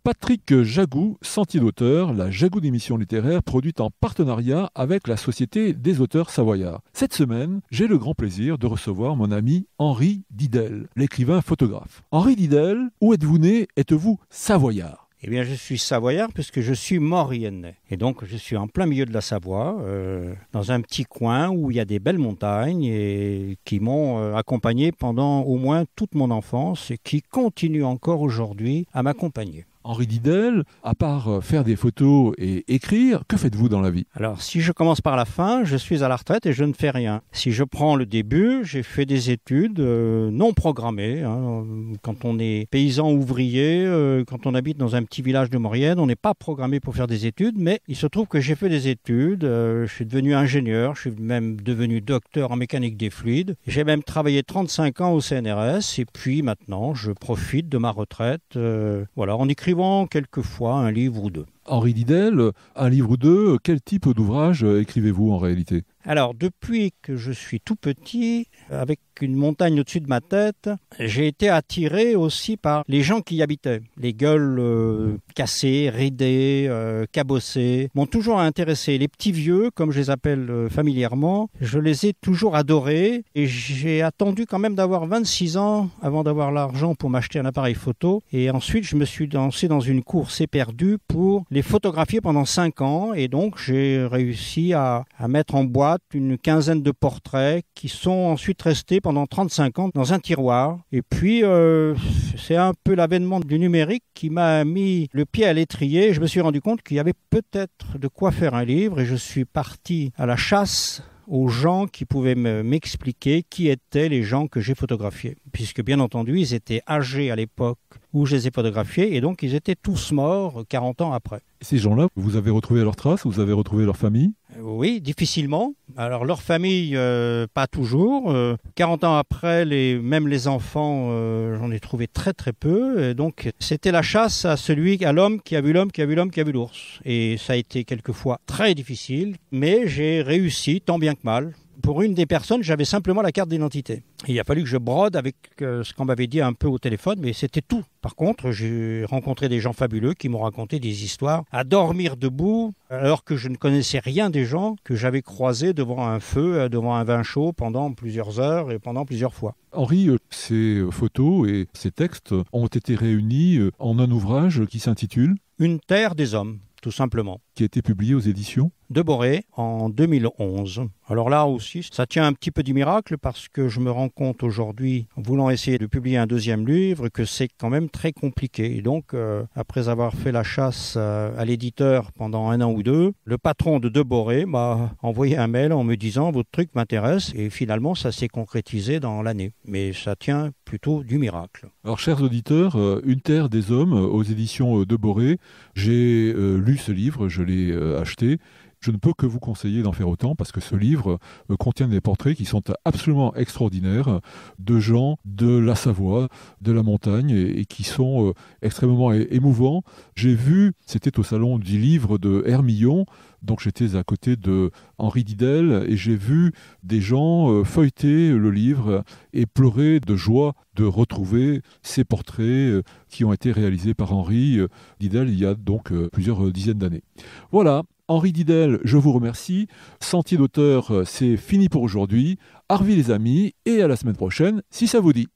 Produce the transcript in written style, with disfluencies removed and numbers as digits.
Patrick Jagou, Sentier d'auteur, la Jagou d'émission littéraire produite en partenariat avec la Société des auteurs savoyards. Cette semaine, j'ai le grand plaisir de recevoir mon ami Henri Didel, l'écrivain photographe. Henri Didel, où êtes-vous né? Êtes-vous savoyard? Eh bien, je suis savoyard puisque je suis mauriennais. Et donc, je suis en plein milieu de la Savoie, dans un petit coin où il y a des belles montagnes et qui m'ont accompagné pendant au moins toute mon enfance et qui continuent encore aujourd'hui à m'accompagner. Henri Didel, à part faire des photos et écrire, que faites-vous dans la vie? Alors, si je commence par la fin, je suis à la retraite et je ne fais rien. Si je prends le début, j'ai fait des études non programmées. Quand on est paysan ouvrier, quand on habite dans un petit village de Maurienne, on n'est pas programmé pour faire des études, mais il se trouve que j'ai fait des études. Je suis devenu ingénieur, je suis même devenu docteur en mécanique des fluides. J'ai même travaillé 35 ans au CNRS et puis maintenant, je profite de ma retraite en écrivant quelquefois un livre ou deux. Henri Didel, un livre ou deux, quel type d'ouvrage écrivez-vous en réalité? Alors, depuis que je suis tout petit, avec une montagne au-dessus de ma tête, j'ai été attiré aussi par les gens qui y habitaient. Les gueules cassées, ridées, cabossées m'ont toujours intéressé. Les petits vieux, comme je les appelle familièrement, je les ai toujours adorés et j'ai attendu quand même d'avoir 26 ans avant d'avoir l'argent pour m'acheter un appareil photo. Et ensuite, je me suis lancé dans une course éperdue pour les photographier pendant 5 ans et donc j'ai réussi à mettre en boîte une quinzaine de portraits qui sont ensuite restés pendant 35 ans dans un tiroir. Et puis, c'est un peu l'avènement du numérique qui m'a mis le pied à l'étrier. Je me suis rendu compte qu'il y avait peut-être de quoi faire un livre et je suis parti à la chasse aux gens qui pouvaient m'expliquer qui étaient les gens que j'ai photographiés. Puisque bien entendu, ils étaient âgés à l'époque où je les ai photographiés et donc ils étaient tous morts 40 ans après. Ces gens-là, vous avez retrouvé leurs traces, vous avez retrouvé leur famille? Oui, difficilement. Alors leur famille, pas toujours. 40 ans après, même les enfants, j'en ai trouvé très très peu. Et donc c'était la chasse à l'homme qui a vu l'homme, qui a vu l'homme, qui a vu l'ours. Et ça a été quelquefois très difficile, mais j'ai réussi tant bien que mal. Pour une des personnes, j'avais simplement la carte d'identité. Et il a fallu que je brode avec ce qu'on m'avait dit un peu au téléphone, mais c'était tout. Par contre, j'ai rencontré des gens fabuleux qui m'ont raconté des histoires à dormir debout, alors que je ne connaissais rien des gens que j'avais croisés devant un feu, devant un vin chaud pendant plusieurs heures et pendant plusieurs fois. Henri, ces photos et ces textes ont été réunis en un ouvrage qui s'intitule « Une terre des hommes », tout simplement. Qui a été publié aux éditions de Boré en 2011. Alors là aussi, ça tient un petit peu du miracle parce que je me rends compte aujourd'hui, en voulant essayer de publier un deuxième livre, que c'est quand même très compliqué. Et donc, après avoir fait la chasse à l'éditeur pendant 1 an ou 2, le patron de Boré m'a envoyé un mail en me disant « Votre truc m'intéresse » et finalement, ça s'est concrétisé dans l'année. Mais ça tient plutôt du miracle. Alors, chers auditeurs, Une terre des hommes aux éditions de Boré, j'ai lu ce livre, je l'ai acheté. Je ne peux que vous conseiller d'en faire autant parce que ce livre contient des portraits qui sont absolument extraordinaires de gens de la Savoie, de la montagne et qui sont extrêmement émouvants. J'ai vu, c'était au salon du livre de Hermillon, donc j'étais à côté de Henri Didel et j'ai vu des gens feuilleter le livre et pleurer de joie de retrouver ces portraits qui ont été réalisés par Henri Didel il y a donc plusieurs dizaines d'années. Voilà. Henri Didel, je vous remercie. Sentier d'auteur, c'est fini pour aujourd'hui. Arvi les amis et à la semaine prochaine si ça vous dit.